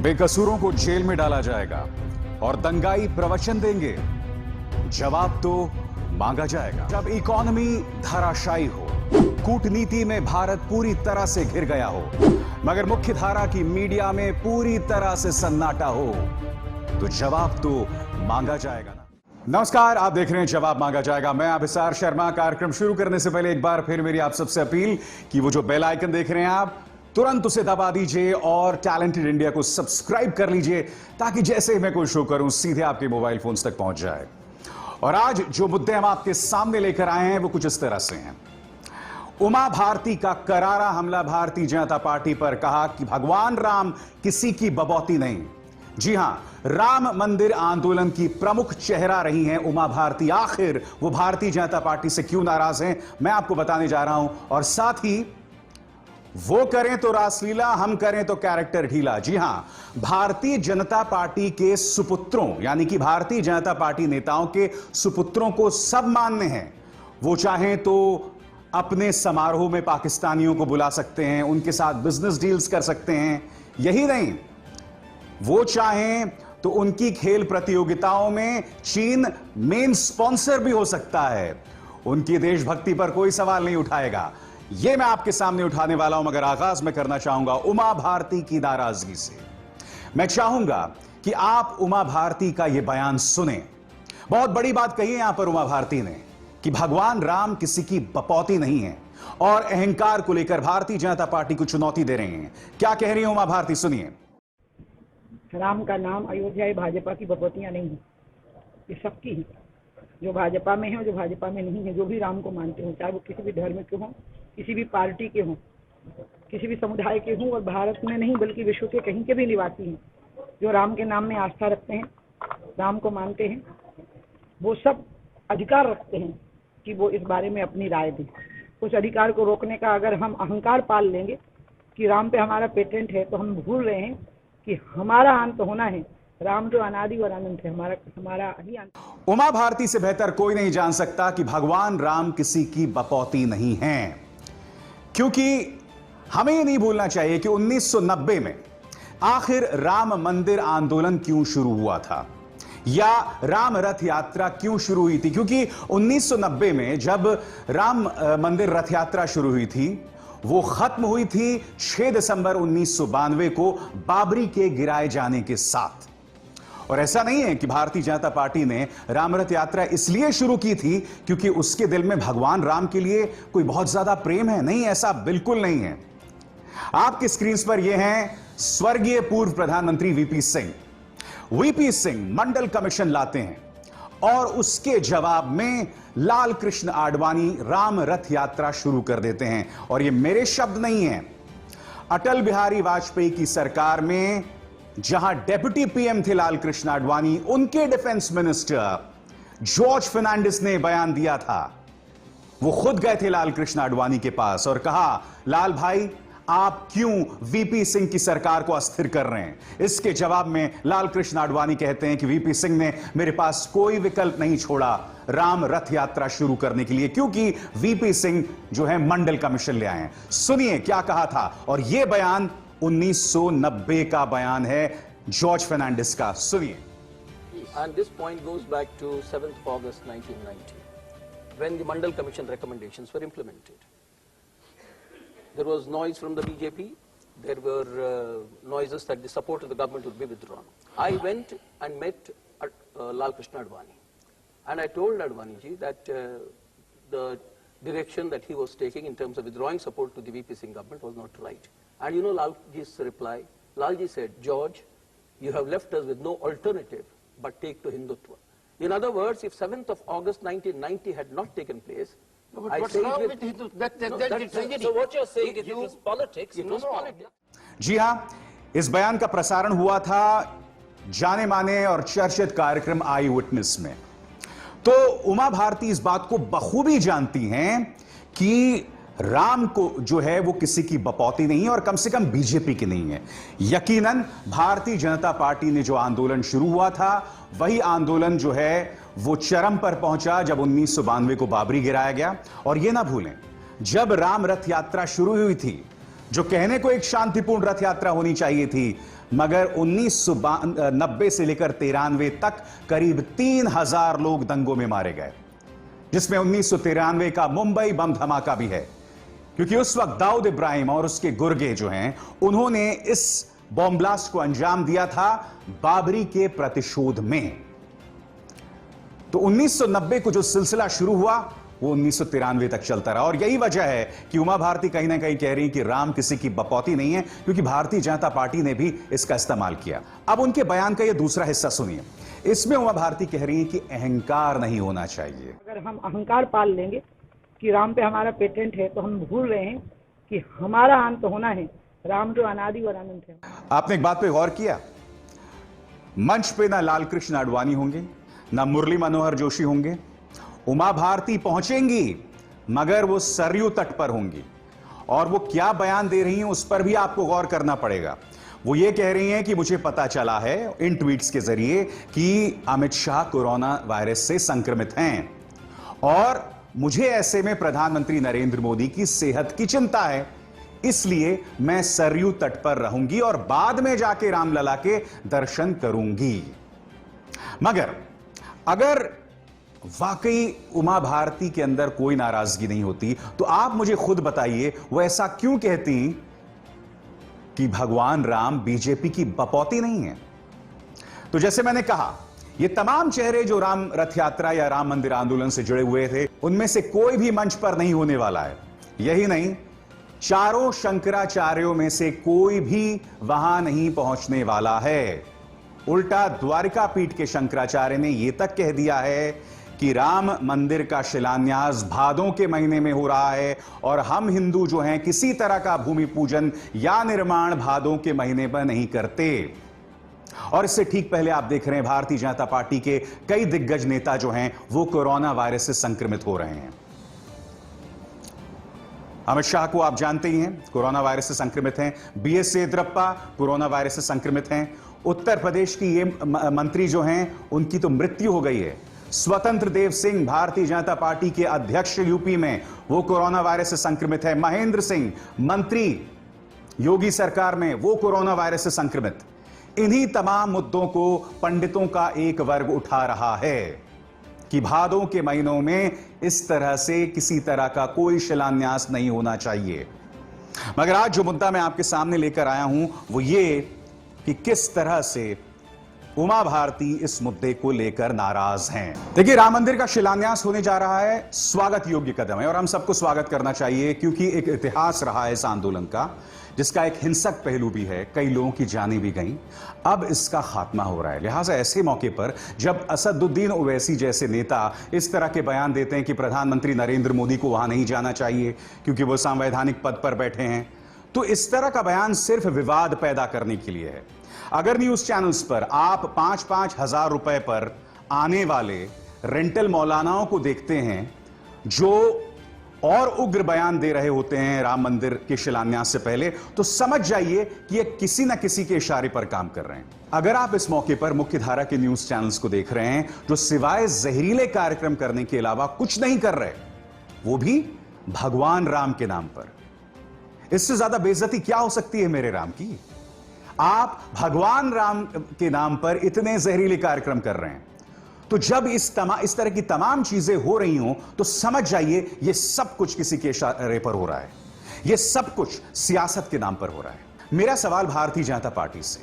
बेकसूरों को जेल में डाला जाएगा और दंगाई प्रवचन देंगे, जवाब तो मांगा जाएगा। जब इकोनॉमी धराशायी हो, कूटनीति में भारत पूरी तरह से घिर गया हो, मगर मुख्य धारा की मीडिया में पूरी तरह से सन्नाटा हो, तो जवाब तो मांगा जाएगा ना। नमस्कार, आप देख रहे हैं जवाब मांगा जाएगा। मैं अभिसार शर्मा। कार्यक्रम शुरू करने से पहले एक बार फिर मेरी आप सबसे अपील कि वो जो बेल आइकन देख रहे हैं आप, तुरंत उसे दबा दीजिए और टैलेंटेड इंडिया को सब्सक्राइब कर लीजिए, ताकि जैसे ही मैं कोई शो करूं सीधे आपके मोबाइल फोन्स तक पहुंच जाए। और आज जो मुद्दे हम आपके सामने लेकर आए हैं वो कुछ इस तरह से हैं। उमा भारती का करारा हमला भारतीय जनता पार्टी पर, कहा कि भगवान राम किसी की बबौती नहीं। जी हां, राम मंदिर आंदोलन की प्रमुख चेहरा रही हैं उमा भारती। आखिर वो भारतीय जनता पार्टी से क्यों नाराज हैं, मैं आपको बताने जा रहा हूं। और साथ ही वो करें तो रासलीला, हम करें तो कैरेक्टर ढीला। जी हां, भारतीय जनता पार्टी के सुपुत्रों यानी कि भारतीय जनता पार्टी नेताओं के सुपुत्रों को सब मान्य हैं। वो चाहें तो अपने समारोह में पाकिस्तानियों को बुला सकते हैं, उनके साथ बिजनेस डील्स कर सकते हैं। यही नहीं, वो चाहें तो उनकी खेल प्रतियोगिताओं में चीन मेन स्पॉन्सर भी हो सकता है। उनकी देशभक्ति पर कोई सवाल नहीं उठाएगा। यह मैं आपके सामने उठाने वाला हूं, मगर आगाज में करना चाहूंगा उमा भारती की नाराजगी से। मैं चाहूंगा कि आप उमा भारती का यह बयान सुने। बहुत बड़ी बात कही है यहां पर उमा भारती ने कि भगवान राम किसी की बपौती नहीं है, और अहंकार को लेकर भारतीय जनता पार्टी को चुनौती दे रहे हैं। क्या कह रही है उमा भारती, सुनिए। राम का नाम अयोध्या भाजपा की बपौतियां नहीं है, ये सबकी है। जो भाजपा में है और जो भाजपा में नहीं है, जो भी राम को मानते हो, चाहे वो किसी भी धर्म के हों, किसी भी पार्टी के हों, किसी भी समुदाय के हों, और भारत में नहीं बल्कि विश्व के कहीं के भी निवासी हैं, जो राम के नाम में आस्था रखते हैं, राम को मानते हैं, वो सब अधिकार रखते हैं कि वो इस बारे में अपनी राय दें। उस अधिकार को रोकने का अगर हम अहंकार पाल लेंगे कि राम पे हमारा पेटेंट है, तो हम भूल रहे हैं कि हमारा अंत होना है। राम जो अनादि और अनंत है, हमारा ही अंत। उमा भारती से बेहतर कोई नहीं जान सकता कि भगवान राम किसी की बपौती नहीं हैं, क्योंकि हमें ये नहीं भूलना चाहिए कि 1990 में आखिर राम मंदिर आंदोलन क्यों शुरू हुआ था, या राम रथ यात्रा क्यों शुरू हुई थी। क्योंकि 1990 में जब राम मंदिर रथ यात्रा शुरू हुई थी, वो खत्म हुई थी 6 दिसंबर 1992 को बाबरी के गिराए जाने के साथ। और ऐसा नहीं है कि भारतीय जनता पार्टी ने राम रथ यात्रा इसलिए शुरू की थी क्योंकि उसके दिल में भगवान राम के लिए कोई बहुत ज्यादा प्रेम है। नहीं, ऐसा बिल्कुल नहीं है। आपकी स्क्रीन पर यह हैं स्वर्गीय पूर्व प्रधानमंत्री वीपी सिंह। वीपी सिंह मंडल कमीशन लाते हैं और उसके जवाब में लाल कृष्ण आडवाणी राम रथ यात्रा शुरू कर देते हैं। और ये मेरे शब्द नहीं हैं। अटल बिहारी वाजपेयी की सरकार में जहां डेप्यूटी पीएम थे लाल कृष्ण आडवाणी, उनके डिफेंस मिनिस्टर जॉर्ज फर्नांडिस ने बयान दिया था। वो खुद गए थे लाल कृष्ण आडवाणी के पास और कहा, लाल भाई आप क्यों वीपी सिंह की सरकार को अस्थिर कर रहे हैं। इसके जवाब में लाल कृष्ण आडवाणी कहते हैं कि वीपी सिंह ने मेरे पास कोई विकल्प नहीं छोड़ा राम रथ यात्रा शुरू करने के लिए, क्योंकि वीपी सिंह जो है मंडल कमीशन ले आए हैं। सुनिए क्या कहा था। और यह बयान 1990 का बयान है जॉर्ज फर्नांडिस का। सुनिए। And this point goes back to 7th of August 1990, when the Mandal Commission recommendations were implemented. There was noise from the BJP. There were noises that the support of the government would be withdrawn. I went and met Lal Krishna Advani, and I told Advani ji that the direction that he was taking in terms of withdrawing support to the VP Singh government was not right. And you know Lal ji's reply? Lal ji said, George, you have left us with no alternative but take to Hindutva. In other words, if 7th of August 1990 had not taken place, no, but what's wrong with Hindutva? So what you're saying is it was politics. It was politics. जी हां, इस बयान का प्रसारण हुआ था जाने माने और चर्चित कार्यक्रम आई विटनेस में। तो उमा भारती इस बात को बखूबी जानती हैं कि राम को जो है वो किसी की बपौती नहीं है, और कम से कम बीजेपी की नहीं है। यकीनन भारतीय जनता पार्टी ने जो आंदोलन शुरू हुआ था, वही आंदोलन जो है वो चरम पर पहुंचा जब 1992 को बाबरी गिराया गया। और यह ना भूलें, जब राम रथ यात्रा शुरू हुई थी जो कहने को एक शांतिपूर्ण रथ यात्रा होनी चाहिए थी, मगर 1990 से लेकर 93 तक करीब 3000 लोग दंगों में मारे गए, जिसमें 1993 का मुंबई बम धमाका भी है, क्योंकि उस वक्त दाऊद इब्राहिम और उसके गुर्गे जो हैं, उन्होंने इस बॉम्ब ब्लास्ट को अंजाम दिया था बाबरी के प्रतिशोध में। तो 1990 को जो सिलसिला शुरू हुआ वो 1993 तक चलता रहा, और यही वजह है कि उमा भारती कहीं ना कहीं कह रही कि राम किसी की बपौती नहीं है, क्योंकि भारतीय जनता पार्टी ने भी इसका इस्तेमाल किया। अब उनके बयान का ये दूसरा हिस्सा सुनिए। इसमें उमा भारती कह रही है कि अहंकार नहीं होना चाहिए। अगर हम अहंकार पाल लेंगे कि राम पे हमारा पेटेंट है, तो हम भूल रहे हैं कि हमारा अंत होना है। राम जो अनादि और अनंत है। आपने एक बात पे गौर किया, मंच पे ना लाल कृष्ण आडवाणी होंगे, ना मुरली मनोहर जोशी होंगे, उमा भारती पहुंचेंगी मगर वो सरयू तट पर होंगी, और वो क्या बयान दे रही हैं उस पर भी आपको गौर करना पड़ेगा। वो ये कह रही हैं कि मुझे पता चला है इन ट्वीट्स के जरिए कि अमित शाह कोरोना वायरस से संक्रमित हैं, और मुझे ऐसे में प्रधानमंत्री नरेंद्र मोदी की सेहत की चिंता है, इसलिए मैं सरयू तट पर रहूंगी और बाद में जाके रामलला के दर्शन करूंगी। मगर अगर वाकई उमा भारती के अंदर कोई नाराजगी नहीं होती, तो आप मुझे खुद बताइए वो ऐसा क्यों कहती कि भगवान राम बीजेपी की बपौती नहीं है। तो जैसे मैंने कहा, ये तमाम चेहरे जो राम रथ यात्रा या राम मंदिर आंदोलन से जुड़े हुए थे, उनमें से कोई भी मंच पर नहीं होने वाला है। यही नहीं, चारों शंकराचार्यों में से कोई भी वहां नहीं पहुंचने वाला है। उल्टा द्वारिका पीठ के शंकराचार्य ने यह तक कह दिया है कि राम मंदिर का शिलान्यास भादों के महीने में हो रहा है, और हम हिंदू जो हैं किसी तरह का भूमि पूजन या निर्माण भादों के महीने पर नहीं करते। और इससे ठीक पहले आप देख रहे हैं भारतीय जनता पार्टी के कई दिग्गज नेता जो हैं वो कोरोना वायरस से संक्रमित हो रहे हैं। अमित शाह को आप जानते ही हैं, कोरोना वायरस से संक्रमित हैं। बीएस येदियुरप्पा कोरोना वायरस से संक्रमित हैं। उत्तर प्रदेश की ये मंत्री जो हैं उनकी तो मृत्यु हो गई है। स्वतंत्र देव सिंह भारतीय जनता पार्टी के अध्यक्ष यूपी में, वो कोरोना वायरस से संक्रमित है। महेंद्र सिंह मंत्री योगी सरकार में, वो कोरोना वायरस से संक्रमित। इन्हीं तमाम मुद्दों को पंडितों का एक वर्ग उठा रहा है कि भादों के महीनों में इस तरह से किसी तरह का कोई शिलान्यास नहीं होना चाहिए। मगर आज जो मुद्दा मैं आपके सामने लेकर आया हूं वो ये कि किस तरह से उमा भारती इस मुद्दे को लेकर नाराज हैं। देखिए, राम मंदिर का शिलान्यास होने जा रहा है, स्वागत योग्य कदम है और हम सबको स्वागत करना चाहिए, क्योंकि एक इतिहास रहा है इस आंदोलन का, जिसका एक हिंसक पहलू भी है, कई लोगों की जानें भी गईं। अब इसका खात्मा हो रहा है। लिहाजा ऐसे मौके पर जब असदुद्दीन ओवैसी जैसे नेता इस तरह के बयान देते हैं कि प्रधानमंत्री नरेंद्र मोदी को वहां नहीं जाना चाहिए क्योंकि वो संवैधानिक पद पर बैठे हैं, तो इस तरह का बयान सिर्फ विवाद पैदा करने के लिए है। अगर न्यूज चैनल्स पर आप 5-5 हजार रुपए पर आने वाले रेंटल मौलानाओं को देखते हैं जो और उग्र बयान दे रहे होते हैं राम मंदिर के शिलान्यास से पहले, तो समझ जाइए कि ये किसी न किसी के इशारे पर काम कर रहे हैं। अगर आप इस मौके पर मुख्य धारा के न्यूज चैनल्स को देख रहे हैं जो सिवाय जहरीले कार्यक्रम करने के अलावा कुछ नहीं कर रहे, वो भी भगवान राम के नाम पर, इससे ज्यादा बेइज्जती क्या हो सकती है मेरे राम की। आप भगवान राम के नाम पर इतने जहरीले कार्यक्रम कर रहे हैं, तो जब इस तरह की तमाम चीजें हो रही हों तो समझ जाइए ये सब कुछ किसी के इशारे पर हो रहा है, ये सब कुछ सियासत के नाम पर हो रहा है। मेरा सवाल भारतीय जनता पार्टी से,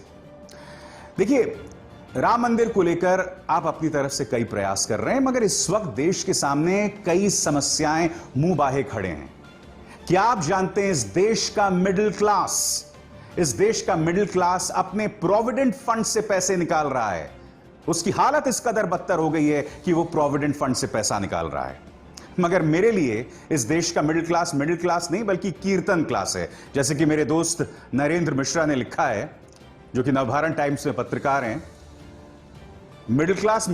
देखिए, राम मंदिर को लेकर आप अपनी तरफ से कई प्रयास कर रहे हैं, मगर इस वक्त देश के सामने कई समस्याएं मुंह बाहे खड़े हैं। क्या आप जानते हैं इस देश का मिडिल क्लास अपने प्रोविडेंट फंड से पैसे निकाल रहा है। उसकी हालत इस कदर बदतर हो गई है कि वो प्रोविडेंट फंड से पैसा निकाल रहा है। मगर मेरे लिए इस देश का मिडिल क्लास नहीं बल्कि कीर्तन क्लास है। जैसे कि मेरे दोस्त नरेंद्र मिश्रा ने लिखा है, जो कि नवभारत टाइम्स में पत्रकार हैं, मिडिल क्लास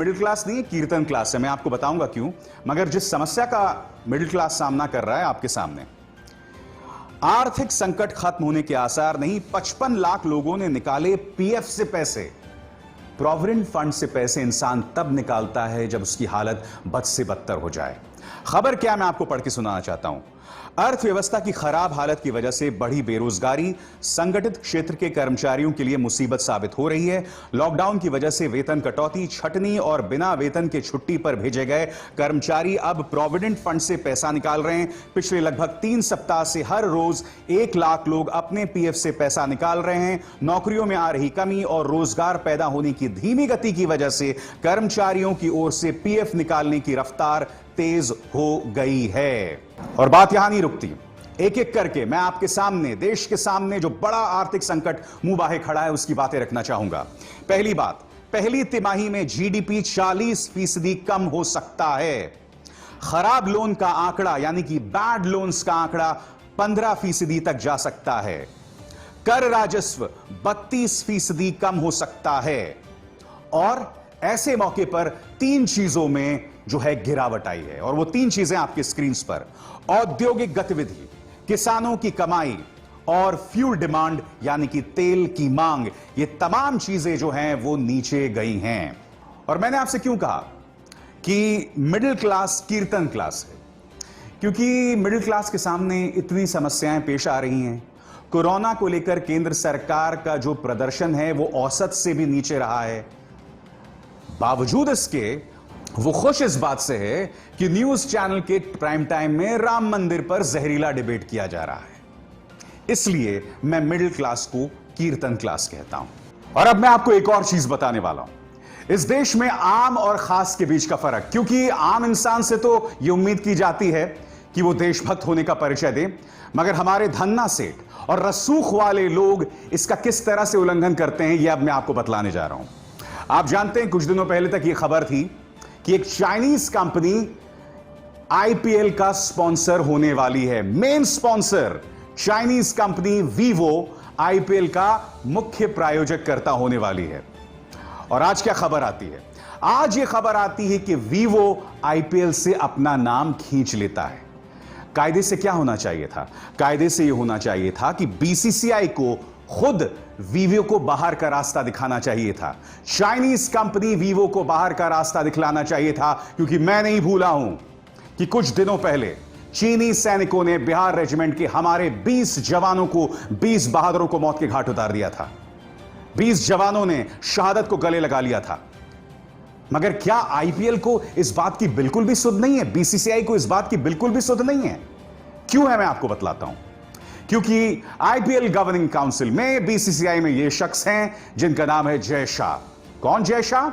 नहीं है, कीर्तन क्लास है। मैं आपको बताऊंगा क्यों। मगर जिस समस्या का मिडिल क्लास सामना कर रहा है आपके सामने, आर्थिक संकट खत्म होने के आसार नहीं। 55 लाख लोगों ने निकाले पीएफ से पैसे। प्रोविडेंट फंड से पैसे इंसान तब निकालता है जब उसकी हालत बद से बदतर हो जाए। खबर क्या मैं आपको पढ़ के सुनाना चाहता हूं। अर्थव्यवस्था की खराब हालत की वजह से बढ़ी बेरोजगारी संगठित क्षेत्र के कर्मचारियों के लिए मुसीबत साबित हो रही है। लॉकडाउन की वजह से वेतन कटौती, छटनी और बिना वेतन के छुट्टी पर भेजे गए कर्मचारी अब प्रोविडेंट फंड से पैसा निकाल रहे हैं। पिछले लगभग 3 सप्ताह से हर रोज 1 लाख लोग अपने पीएफ से पैसा निकाल रहे हैं। नौकरियों में आ रही कमी और रोजगार पैदा होने की धीमी गति की वजह से कर्मचारियों की ओर से पीएफ निकालने की रफ्तार तेज हो गई है। और बात यहां नहीं रुकती, एक एक करके मैं आपके सामने, देश के सामने जो बड़ा आर्थिक संकट मुंह बाहे खड़ा है उसकी बातें रखना चाहूंगा। पहली बात, पहली तिमाही में जीडीपी 40% कम हो सकता है। खराब लोन का आंकड़ा यानी कि बैड लोन्स का आंकड़ा 15% तक जा सकता है। कर राजस्व 32% कम हो सकता है। और ऐसे मौके पर 3 चीजों में जो है गिरावट आई है, और वो 3 चीजें आपके स्क्रीन पर, औद्योगिक गतिविधि, किसानों की कमाई और फ्यूल डिमांड यानी कि तेल की मांग, ये तमाम चीजें जो हैं वो नीचे गई हैं। और मैंने आपसे क्यों कहा कि मिडिल क्लास कीर्तन क्लास है, क्योंकि मिडिल क्लास के सामने इतनी समस्याएं पेश आ रही हैं। कोरोना को लेकर केंद्र सरकार का जो प्रदर्शन है वो औसत से भी नीचे रहा है। बावजूद इसके वो खुश इस बात से है कि न्यूज चैनल के प्राइम टाइम में राम मंदिर पर जहरीला डिबेट किया जा रहा है। इसलिए मैं मिडिल क्लास को कीर्तन क्लास कहता हूं। और अब मैं आपको एक और चीज बताने वाला हूं। इस देश में आम और खास के बीच का फर्क, क्योंकि आम इंसान से तो यह उम्मीद की जाती है कि वो देशभक्त होने का परिचय दे, मगर हमारे धन्ना सेठ और रसूख वाले लोग इसका किस तरह से उल्लंघन करते हैं यह अब मैं आपको बतलाने जा रहा हूं। आप जानते हैं कुछ दिनों पहले तक यह खबर थी कि एक चाइनीज कंपनी आईपीएल का स्पॉन्सर होने वाली है। Main sponsor Chinese company Vivo IPL का मुख्य प्रायोजक कर्ता होने वाली है। और आज क्या खबर आती है? आज यह खबर आती है कि वीवो आईपीएल से अपना नाम खींच लेता है। कायदे से क्या होना चाहिए था? कायदे से यह होना चाहिए था कि बीसीसीआई को खुद वीवो को बाहर का रास्ता दिखाना चाहिए था। चाइनीज कंपनी वीवो को बाहर का रास्ता दिखलाना चाहिए था, क्योंकि मैं नहीं भूला हूं कि कुछ दिनों पहले चीनी सैनिकों ने बिहार रेजिमेंट के हमारे 20 जवानों को, 20 बहादुरों को मौत के घाट उतार दिया था। 20 जवानों ने शहादत को गले लगा लिया था। मगर क्या आईपीएल को इस बात की बिल्कुल भी सुध नहीं है? बीसीसीआई को इस बात की बिल्कुल भी सुध नहीं है? क्यों है मैं आपको बतलाता हूं। क्योंकि आईपीएल गवर्निंग काउंसिल में, बीसीसीआई में ये शख्स हैं जिनका नाम है जय शाह। कौन जय शाह?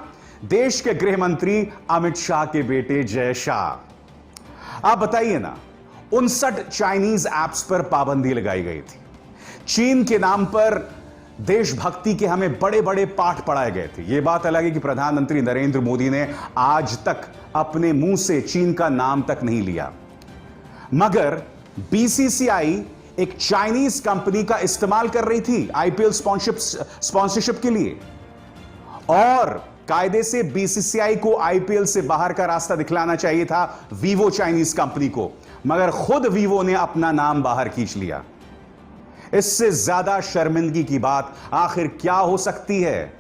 देश के गृह मंत्री अमित शाह के बेटे जय शाह। आप बताइए ना, 59 चाइनीज ऐप्स पर पाबंदी लगाई गई थी। चीन के नाम पर देशभक्ति के हमें बड़े बड़े पाठ पढ़ाए गए थे। यह बात अलग है कि प्रधानमंत्री नरेंद्र मोदी ने आज तक अपने मुंह से चीन का नाम तक नहीं लिया, मगर बीसीसीआई एक चाइनीज कंपनी का इस्तेमाल कर रही थी आईपीएल स्पॉन्सरशिप के लिए। और कायदे से बीसीसीआई को आईपीएल से बाहर का रास्ता दिखलाना चाहिए था वीवो चाइनीज कंपनी को, मगर खुद वीवो ने अपना नाम बाहर खींच लिया। इससे ज्यादा शर्मिंदगी की बात आखिर क्या हो सकती है?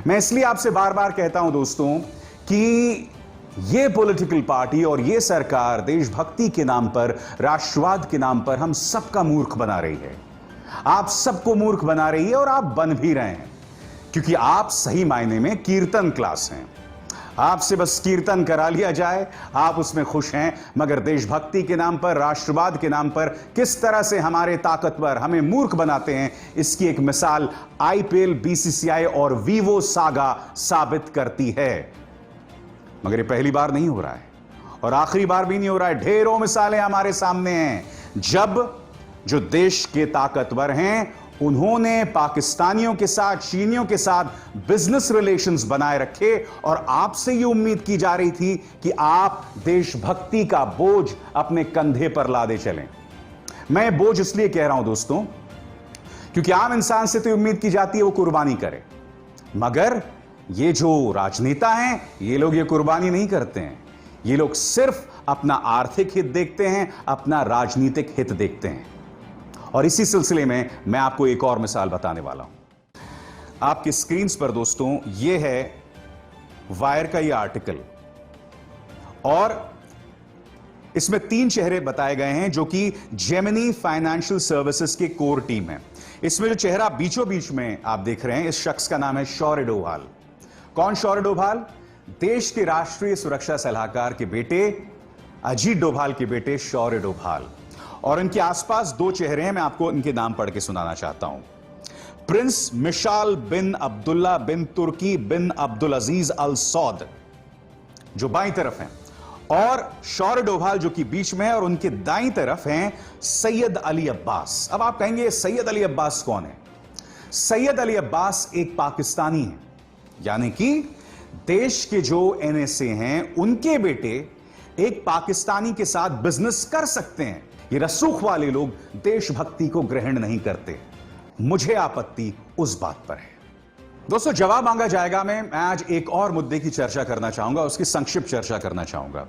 मैं इसलिए आपसे बार बार कहता हूं दोस्तों कि यह पॉलिटिकल पार्टी और यह सरकार देशभक्ति के नाम पर, राष्ट्रवाद के नाम पर हम सबका मूर्ख बना रही है। आप सबको मूर्ख बना रही है और आप बन भी रहे हैं, क्योंकि आप सही मायने में कीर्तन क्लास हैं। आपसे बस कीर्तन करा लिया जाए, आप उसमें खुश हैं, मगर देशभक्ति के नाम पर, राष्ट्रवाद के नाम पर किस तरह से हमारे ताकतवर हमें मूर्ख बनाते हैं, इसकी एक मिसाल आईपीएल, बीसीसीआई और वीवो सागा साबित करती है। मगर ये पहली बार नहीं हो रहा है और आखिरी बार भी नहीं हो रहा है। ढेरों मिसालें हमारे सामने हैं जब जो देश के ताकतवर हैं उन्होंने पाकिस्तानियों के साथ, चीनियों के साथ बिजनेस रिलेशंस बनाए रखे और आपसे यह उम्मीद की जा रही थी कि आप देशभक्ति का बोझ अपने कंधे पर लादे चलें। मैं बोझ इसलिए कह रहा हूं दोस्तों क्योंकि आम इंसान से तो उम्मीद की जाती है वो कुर्बानी करे, मगर ये जो राजनेता हैं ये लोग ये कुर्बानी नहीं करते हैं। ये लोग सिर्फ अपना आर्थिक हित देखते हैं, अपना राजनीतिक हित देखते हैं। और इसी सिलसिले में मैं आपको एक और मिसाल बताने वाला हूं। आपकी स्क्रीन पर दोस्तों ये है वायर का ये आर्टिकल, और इसमें 3 चेहरे बताए गए हैं जो कि जेमिनी फाइनेंशियल सर्विसेज की कोर टीम है। इसमें जो चेहरा बीचों बीच में आप देख रहे हैं, इस शख्स का नाम है शौर्य डोभाल। कौन शौर्य डोभाल? देश के राष्ट्रीय सुरक्षा सलाहकार के बेटे, अजीत डोभाल के बेटे शौर्य डोभाल। और इनके आसपास 2 चेहरे हैं, मैं आपको इनके नाम पढ़ के सुनाना चाहता हूं। प्रिंस मिशाल बिन अब्दुल्ला बिन तुर्की बिन अब्दुल अजीज अल सौद, जो बाईं तरफ हैं, और शौर्य डोभाल जो कि बीच में है, और उनके दाईं तरफ हैं सैयद अली अब्बास। अब आप कहेंगे सैयद अली अब्बास कौन है? सैयद अली अब्बास एक पाकिस्तानी है, यानी कि देश के जो एनएसए हैं उनके बेटे एक पाकिस्तानी के साथ बिजनेस कर सकते हैं। ये रसूख वाले लोग देशभक्ति को ग्रहण नहीं करते। मुझे आपत्ति उस बात पर है। दोस्तों, जवाब मांगा जाएगा मैं आज एक और मुद्दे की चर्चा करना चाहूंगा, उसकी संक्षिप्त चर्चा करना चाहूंगा।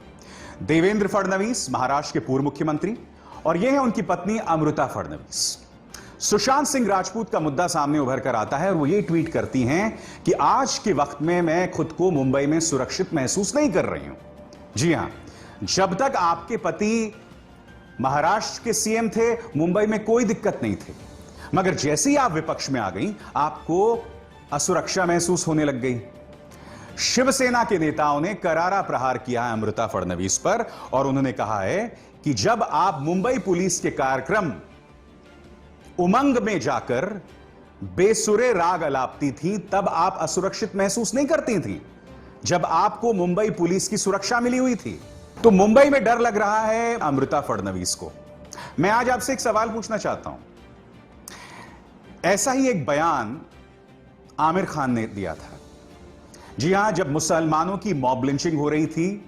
देवेंद्र फडणवीस महाराष्ट्र के पूर्व मुख्यमंत्री, और यह है उनकी पत्नी अमृता फडणवीस। सुशांत सिंह राजपूत का मुद्दा सामने उभर कर आता है और वो ये ट्वीट करती हैं कि आज के वक्त में मैं खुद को मुंबई में सुरक्षित महसूस नहीं कर रही हूं। जी हां, जब तक आपके पति महाराष्ट्र के सीएम थे, मुंबई में कोई दिक्कत नहीं थी, मगर जैसे ही आप विपक्ष में आ गई, आपको असुरक्षा महसूस होने लग गई। शिवसेना के नेताओं ने करारा प्रहार किया है अमृता फडणवीस पर, और उन्होंने कहा है कि जब आप मुंबई पुलिस के कार्यक्रम उमंग में जाकर बेसुरे राग अलापती थी, तब आप असुरक्षित महसूस नहीं करती थी, जब आपको मुंबई पुलिस की सुरक्षा मिली हुई थी। तो मुंबई में डर लग रहा है अमृता फडणवीस को। मैं आज आपसे एक सवाल पूछना चाहता हूं। ऐसा ही एक बयान आमिर खान ने दिया था। जी हां, जब मुसलमानों की मॉब लिंचिंग हो रही थी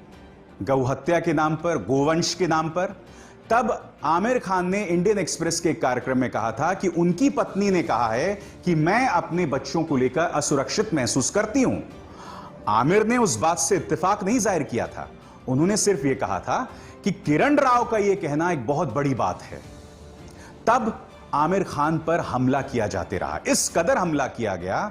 गौ हत्या के नाम पर, गोवंश के नाम पर, तब आमिर खान ने इंडियन एक्सप्रेस के कार्यक्रम में कहा था कि उनकी पत्नी ने कहा है कि मैं अपने बच्चों को लेकर असुरक्षित महसूस करती हूं। आमिर ने उस बात से इत्तेफाक नहीं जाहिर किया था, उन्होंने सिर्फ यह कहा था कि किरण राव का यह कहना एक बहुत बड़ी बात है। तब आमिर खान पर हमला किया जाते रहा, इस कदर हमला किया गया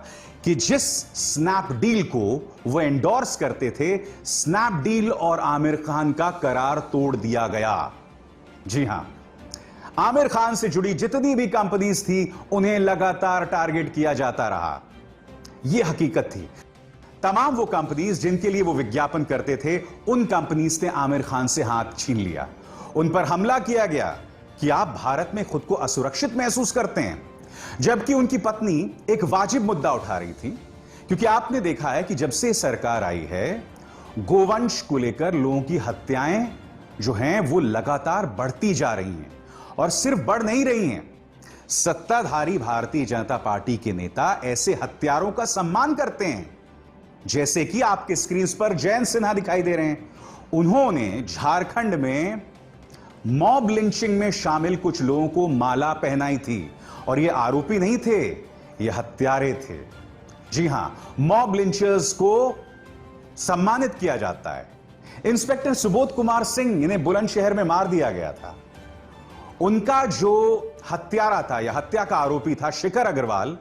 कि जिस स्नैपडील को वो एंडोर्स करते थे, स्नैपडील और आमिर खान का करार तोड़ दिया गया। जी हां, आमिर खान से जुड़ी जितनी भी कंपनीज थी, उन्हें लगातार टारगेट किया जाता रहा। यह हकीकत थी। तमाम वो कंपनीज जिनके लिए वो विज्ञापन करते थे, उन कंपनीज ने आमिर खान से हाथ छीन लिया। उन पर हमला किया गया कि आप भारत में खुद को असुरक्षित महसूस करते हैं, जबकि उनकी पत्नी एक वाजिब मुद्दा उठा रही थी। क्योंकि आपने देखा है कि जब से सरकार आई है, गोवंश को लेकर लोगों की हत्याएं जो हैं वो लगातार बढ़ती जा रही हैं, और सिर्फ बढ़ नहीं रही हैं, सत्ताधारी भारतीय जनता पार्टी के नेता ऐसे हत्यारों का सम्मान करते हैं। जैसे कि आपके स्क्रीन पर जयंत सिन्हा दिखाई दे रहे हैं। उन्होंने झारखंड में मॉब लिंचिंग में शामिल कुछ लोगों को माला पहनाई थी, और ये आरोपी नहीं थे, ये हत्यारे थे। जी हां, मॉब लिंचर्स को सम्मानित किया जाता है। इंस्पेक्टर सुबोध कुमार सिंह, इन्हें बुलंदशहर में मार दिया गया था। उनका जो हत्यारा था या हत्या का आरोपी था शिखर अग्रवाल,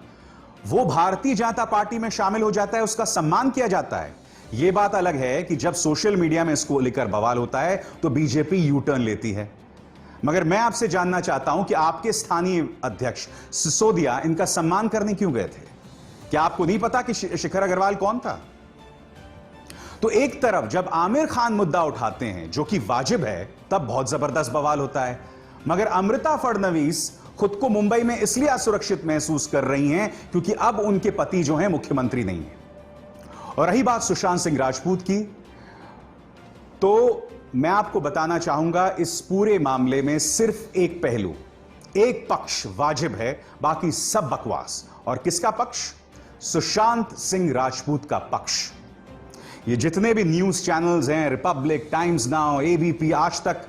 वो भारतीय जनता पार्टी में शामिल हो जाता है, उसका सम्मान किया जाता है। यह बात अलग है कि जब सोशल मीडिया में इसको लेकर बवाल होता है तो बीजेपी यू टर्न लेती है। मगर मैं आपसे जानना चाहता हूं कि आपके स्थानीय अध्यक्ष सिसोदिया इनका सम्मान करने क्यों गए थे? क्या आपको नहीं पता कि शिखर अग्रवाल कौन था? तो एक तरफ जब आमिर खान मुद्दा उठाते हैं जो कि वाजिब है, तब बहुत जबरदस्त बवाल होता है। मगर अमृता फडणवीस खुद को मुंबई में इसलिए असुरक्षित महसूस कर रही हैं क्योंकि अब उनके पति जो हैं मुख्यमंत्री नहीं है। और रही बात सुशांत सिंह राजपूत की, तो मैं आपको बताना चाहूंगा इस पूरे मामले में सिर्फ एक पहलू, एक पक्ष वाजिब है, बाकी सब बकवास। और किसका पक्ष? सुशांत सिंह राजपूत का पक्ष। ये जितने भी न्यूज चैनल्स हैं, रिपब्लिक, टाइम्स नाउ, एबीपी, आज तक,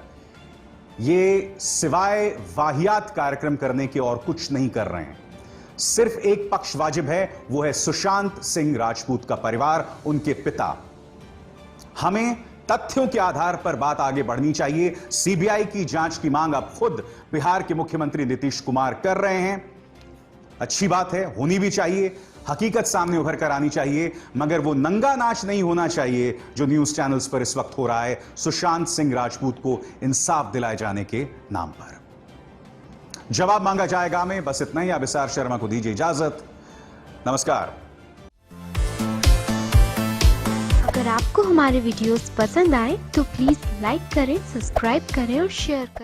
ये सिवाय वाहियात कार्यक्रम करने के और कुछ नहीं कर रहे हैं। सिर्फ एक पक्ष वाजिब है, वो है सुशांत सिंह राजपूत का परिवार, उनके पिता। हमें तथ्यों के आधार पर बात आगे बढ़नी चाहिए। सीबीआई की जांच की मांग अब खुद बिहार के मुख्यमंत्री नीतीश कुमार कर रहे हैं। अच्छी बात है, होनी भी चाहिए। हकीकत सामने उभर कर आनी चाहिए, मगर वो नंगा नाच नहीं होना चाहिए जो न्यूज चैनल्स पर इस वक्त हो रहा है सुशांत सिंह राजपूत को इंसाफ दिलाए जाने के नाम पर। जवाब मांगा जाएगा में बस इतना ही। अभिसार शर्मा को दीजिए इजाजत। नमस्कार। अगर आपको हमारे वीडियोस पसंद आए तो प्लीज लाइक करें, सब्सक्राइब करें और शेयर करें।